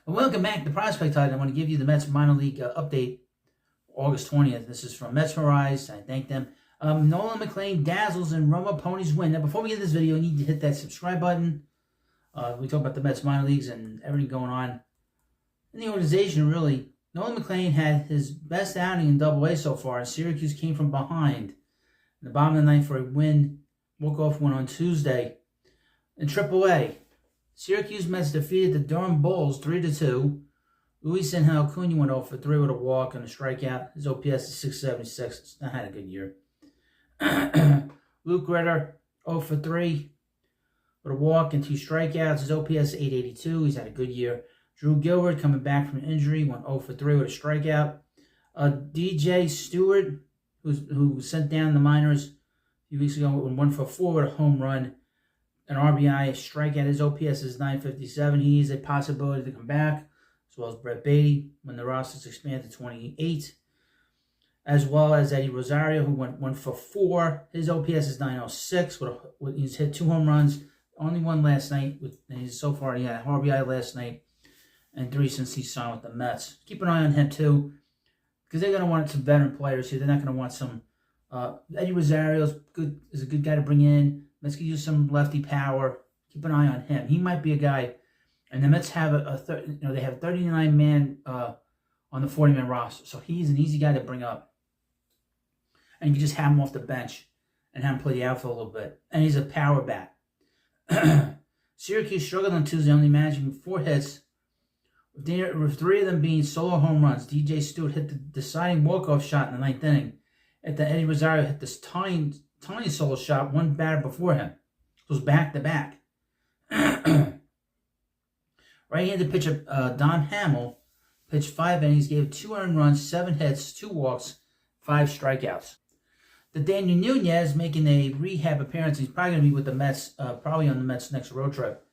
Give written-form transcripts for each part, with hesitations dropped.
Well, welcome back to the Prospect Hut. I want to give you the Mets minor league update August 20th. This is from Mesmerized. I thank them. Nolan Mclean dazzles and Roma Ponies win. Now, before we get to this video, you need to hit that subscribe button. We talk about the Mets minor leagues and everything going on in the organization, really. Nolan Mclean had his best outing in Double-A so far, and Syracuse came from behind in the bottom of the ninth for a walk-off win on Tuesday. In Triple-A, Syracuse Mets defeated the Durham Bulls 3-2. Luis Angel Acuna went 0 for 3 with a walk and a strikeout. His OPS is 676. It's not had a good year. Luke Ritter 0 for 3 with a walk and 2 strikeouts. His OPS is 882. He's had a good year. Drew Gilbert coming back from injury went 0 for 3 with a strikeout. DJ Stewart, who was sent down in the minors a few weeks ago, went 1 for 4 with a home run. An RBI, a strikeout. His OPS is 957. He is a possibility to come back, as well as Brett Beatty when the roster's expanded to 28. As well as Eddie Rosario, who went 1 for 4. His OPS is 906. He's hit 2 home runs. Only one last night. So far, he had an RBI last night and 3 since he signed with the Mets. Keep an eye on him, too, because they're going to want some veteran players here. They're not going to want some... Eddie Rosario is a good guy to bring in. Mets could use some lefty power. Keep an eye on him. He might be a guy. And the Mets have they have 39 man on the 40-man roster, so he's an easy guy to bring up. And you can just have him off the bench and have him play the outfield a little bit. And he's a power bat. Syracuse struggled on Tuesday, only managing 4 hits, with 3 of them being solo home runs. DJ Stewart hit the deciding walk-off shot in the 9th inning. After Eddie Rosario hit this tiny solo shot, one batter before him. It was back-to-back. Right-handed pitcher Don Hamill pitched 5 innings, gave 2 earned runs, 7 hits, 2 walks, 5 strikeouts. The Daniel Nunez making a rehab appearance. He's probably going to be with the Mets, probably on the Mets' next road trip.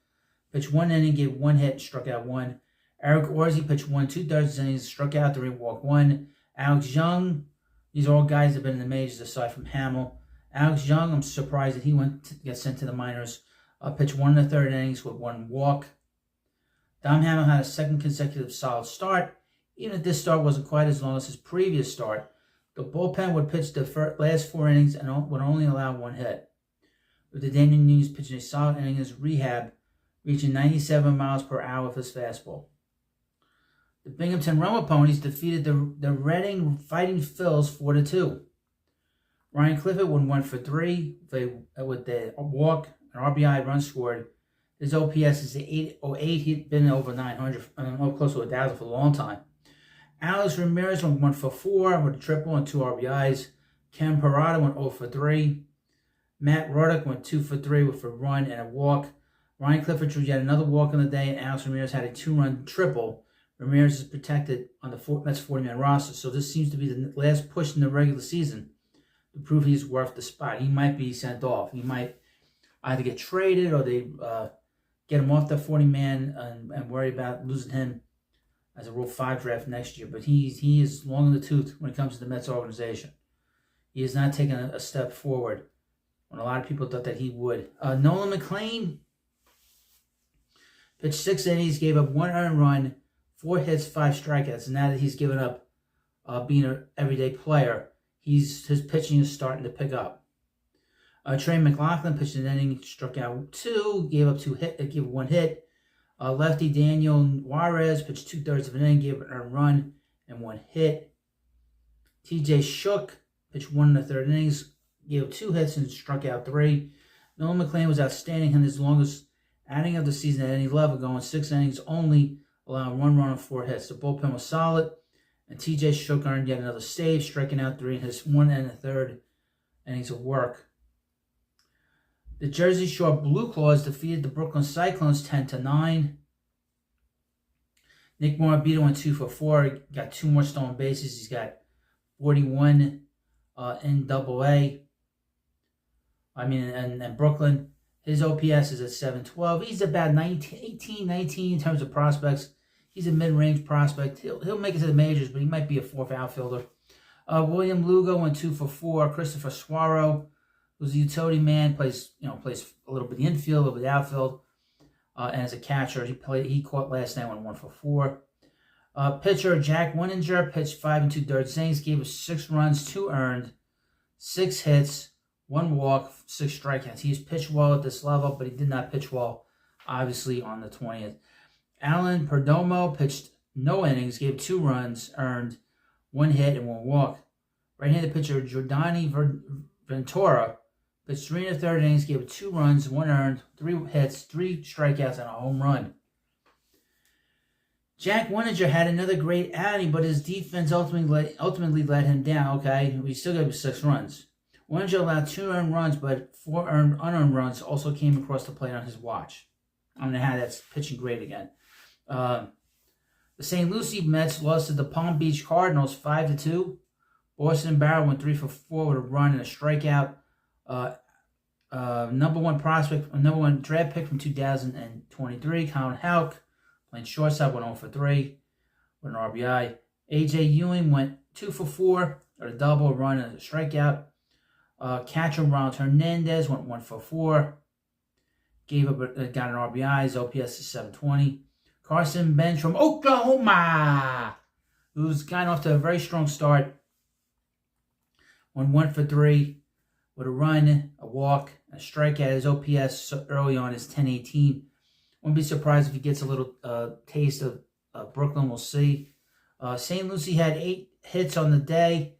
Pitched 1 inning, gave 1 hit, struck out 1. Eric Orsi pitched 1 2/3 innings, struck out 3, walked 1. Alex Young, these are all guys that have been in the majors aside from Hamill. Alex Young, I'm surprised that he got sent to the minors. Pitched 1 1/3 innings with 1 walk. Dom Hamill had a second consecutive solid start. Even if this start wasn't quite as long as his previous start, the bullpen would pitch the last 4 innings and would only allow 1 hit. With the Daniel Nunez pitching a solid inning in his rehab, reaching 97 miles per hour with his fastball. The Binghamton Roma Ponies defeated the Reading Fighting Phils 4-2. Ryan Clifford went 1 for 3 with the walk, an RBI run scored. His OPS is 808. He'd been over 900, close to 1,000 for a long time. Alex Ramirez went 1 for 4 with a triple and 2 RBIs. Ken Parada went 0 for 3. Matt Ruddock went 2 for 3 with a run and a walk. Ryan Clifford drew yet another walk on the day, and Alex Ramirez had a 2-run triple. Ramirez is protected on the Mets 40-man roster, so this seems to be the last push in the regular season to prove he's worth the spot. He might be sent off. He might either get traded or they get him off the 40-man and worry about losing him as a Rule 5 draft next year. But he is long in the tooth when it comes to the Mets organization. He has not taken a step forward when a lot of people thought that he would. Nolan Mclean pitched 6 innings, gave up 1 earned run, 4 hits, 5 strikeouts. And now that he's given up being an everyday player, his pitching is starting to pick up. Trey McLaughlin pitched an inning, struck out 2, gave 1 hit. Lefty Daniel Juarez pitched 2/3 of an inning, gave an earned run and 1 hit. TJ Shook pitched 1 1/3 innings, gave 2 hits and struck out 3. Nolan Mclean was outstanding in his longest outing of the season at any level, going 6 innings only, allowing 1 run and 4 hits. The bullpen was solid, and TJ Shook earned yet another save, striking out 3 in his 1 1/3 innings of work. The Jersey Shore Blue Claws defeated the Brooklyn Cyclones 10-9. Nick Morabito went 2 for 4. Got 2 more stolen bases. He's got 41 in Double-A. And Brooklyn, his OPS is at 712. He's about 18, 19 in terms of prospects. He's a mid-range prospect. He'll make it to the majors, but he might be a 4th outfielder. William Lugo went 2 for 4. Christopher Suaro, who's a utility man, plays a little bit of the infield, a little bit of the outfield. and as a catcher, he caught last night, went 1 for 4. Pitcher Jack Winninger pitched 5 2/3 innings, gave us 6 runs, 2 earned, 6 hits, 1 walk, 6 strikeouts. He's pitched well at this level, but he did not pitch well, obviously, on the 20th. Alan Perdomo pitched no innings, gave 2 runs, earned 1 hit and 1 walk. Right-handed pitcher Jordani Ventura pitched 3 1/3 innings, gave 2 runs, 1 earned, 3 hits, 3 strikeouts, and a home run. Jack Winninger had another great outing, but his defense ultimately let him down. Okay, he still got 6 runs. Winninger allowed 2 earned runs, but 4 unearned runs also came across the plate on his watch. I don't know how that's pitching great again. The St. Lucie Mets lost to the Palm Beach Cardinals 5-2. Boston Barrel went 3 for 4 with a run and a strikeout. Number 1 draft pick from 2023, Colin Houck, playing shortstop, went 0 for 3 with an RBI. A.J. Ewing went 2 for 4 with a double, a run, and a strikeout. Catcher Ronald Hernandez went 1 for 4. Got an RBI. His OPS is 720. Carson Bench from Oklahoma, who's gotten off to a very strong start, went 1 for 3 with a run, a walk, a strikeout. His OPS early on is 1018. Wouldn't be surprised if he gets a little taste of Brooklyn. We'll see. St. Lucie had 8 hits on the day.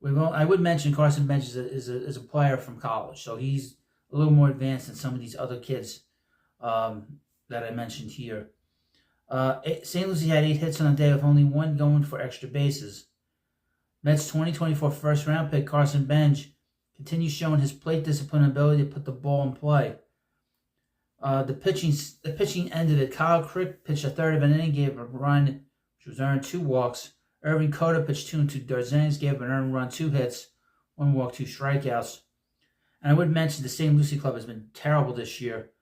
I would mention Carson Bench is a player from college, so he's a little more advanced than some of these other kids that I mentioned here. St. Lucie had 8 hits on the day with only 1 going for extra bases. Mets 2024 first-round pick Carson Bench continues showing his plate discipline and ability to put the ball in play. The pitching ended it. Kyle Crick pitched a third of an inning, gave a run, which was earned, 2 walks. Irving Cota pitched 2 2/3 innings, gave an earned run, 2 hits, 1 walk, 2 strikeouts. And I would mention the St. Lucie Club has been terrible this year.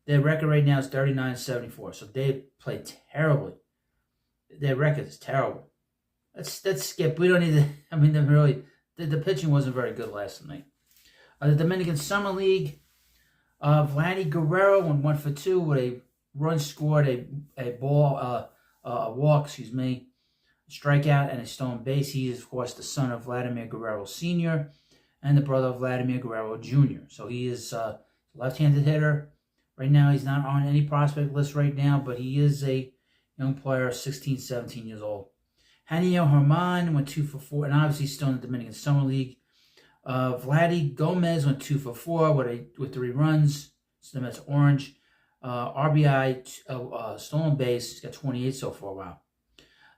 Their record right now is 39-74, so they played terribly. Their record is terrible. Let's skip. We don't need to. I mean, the pitching wasn't very good last night. The Dominican Summer League, Vladdy Guerrero went 1 for 2 with a run scored, a walk, strikeout, and a stolen base. He is, of course, the son of Vladimir Guerrero Sr. and the brother of Vladimir Guerrero Jr. So he is a left-handed hitter. Right now, he's not on any prospect list right now, but he is a young player, 16, 17 years old. Haniel Herman went 2 for 4, and obviously still in the Dominican Summer League. Vladdy Gomez went 2 for 4 with 3 runs. So the Mets orange. RBI, stolen base. He's got 28 so far. Wow.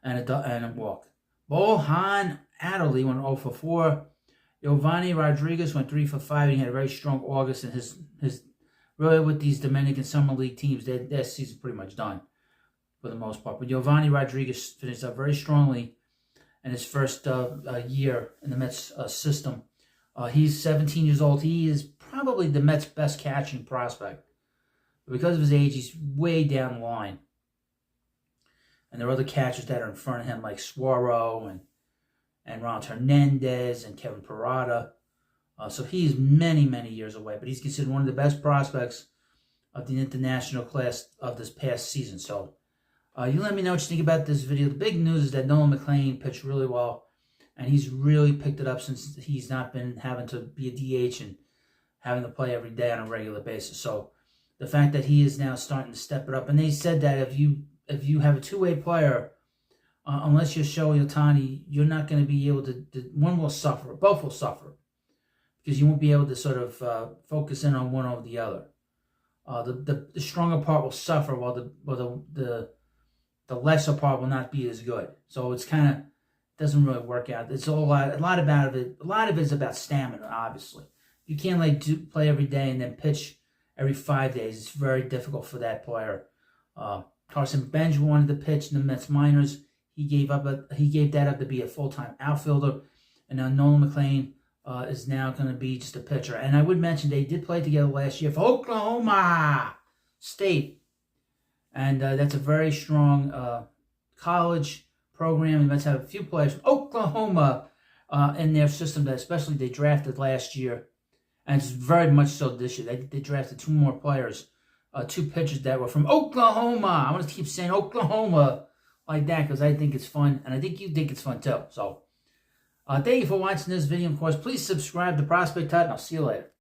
And a walk. Bohan Adderley went 0 for 4. Giovanni Rodriguez went 3 for 5. He had a very strong August, and his really with these Dominican Summer League teams, their season's pretty much done for the most part. But Giovanni Rodriguez finished up very strongly in his first year in the Mets system. He's 17 years old. He is probably the Mets' best catching prospect. But because of his age, he's way down the line. And there are other catchers that are in front of him, like Suaro and Ronald Hernandez and Kevin Parada. So he's many, many years away. But he's considered one of the best prospects of the international class of this past season. So you let me know what you think about this video. The big news is that Nolan Mclean pitched really well. And he's really picked it up since he's not been having to be a DH and having to play every day on a regular basis. So the fact that he is now starting to step it up. And they said that if you have a two-way player, unless you're Shohei Ohtani, you're not going to be able to, one will suffer, both will suffer. Because you won't be able to sort of focus in on one over the other. The stronger part will suffer while the lesser part will not be as good. So it's kind of doesn't really work out. It's a lot of it is about stamina, obviously. You can't play every day and then pitch every 5 days. It's very difficult for that player. Carson Bench wanted to pitch in the Mets minors. He gave that up to be a full-time outfielder. And now Nolan Mclean is now going to be just a pitcher. And I would mention they did play together last year for Oklahoma State. And that's a very strong college program. And let's have a few players from Oklahoma in their system that especially they drafted last year. And it's very much so this year. They drafted 2 more players two pitchers that were from Oklahoma. I'm going to keep saying Oklahoma like that because I think it's fun, and I think you think it's fun too. So, thank you for watching this video. Of course, please subscribe to Prospect Hut, and I'll see you later.